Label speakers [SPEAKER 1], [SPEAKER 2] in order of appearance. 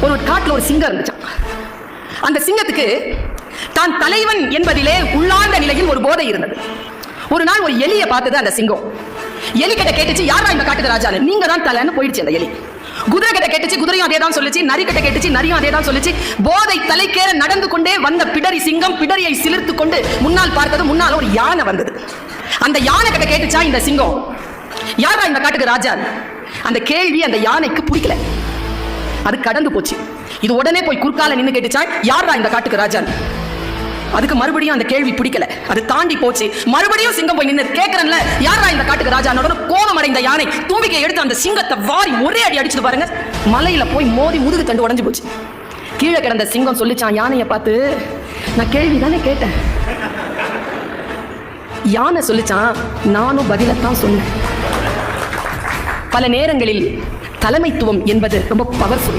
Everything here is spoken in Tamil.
[SPEAKER 1] ஒரு காட்டுல ஒரு சிங்கம் இருந்துச்சான். அந்த சிங்கத்துக்கு தான் தலைவன் என்பதிலே உள்ளார்ந்த நிலையில் ஒரு போதை இருந்தது. ஒரு நாள் ஒரு எலியை பார்த்தது அந்த சிங்கம். எலி கிட்ட கேட்டுச்சு, யாரா இந்த காட்டுக்கு ராஜான்னு. நீங்க தான் தலைன்னு போயிடுச்சு அந்த எலி. குதிரை கிட்ட கேட்டுச்சு, குதிரையும் அதே தான் சொல்லுச்சு. நரி கிட்ட கேட்டுச்சு, நரியும் அதே தான் சொல்லுச்சு. போதை தலைக்கேற நடந்து கொண்டே வந்த பிடரி சிங்கம் பிடரியை சிலிர்த்து கொண்டு முன்னால் பார்த்தது. முன்னால் ஒரு யானை வந்தது. அந்த யானை கிட்ட கேட்டுச்சா இந்த சிங்கம், யாரா இந்த காட்டுக்கு ராஜா. அந்த கேள்வி அந்த யானைக்கு பிடிக்கல. அது கடந்து போச்சு. இது உடனே போய் குறுக்கால நின்று கேட்டுச்சா, யாரா இந்த காட்டுக்கு ராஜா. அதுக்கு மறுபடியும் அந்த கேள்வி பிடிக்கல. அது தாண்டி போச்சு. மறுபடியும் சிங்கம் போய் நின்று கேட்கறேன்ல, யாரா இந்த காட்டுக்கு ராஜா. கோபம் அடைந்த யானை தும்பிக்கை எடுத்து அந்த சிங்கத்தை வாரி ஒரே அடி அடிச்சுட்டு பாருங்க, மலையில போய் மோதி முதுகு தண்டு உடஞ்சு போச்சு. கீழே கிடந்த சிங்கம் சொல்லிச்சான் யானையை பார்த்து, நான் கேள்வி தானே கேட்டேன். யானை சொல்லிச்சான், நானும் பதிலத்தான் சொன்னேன். பல நேரங்களில் தலைமைத்துவம் என்பது ரொம்ப பவர்ஃபுல்.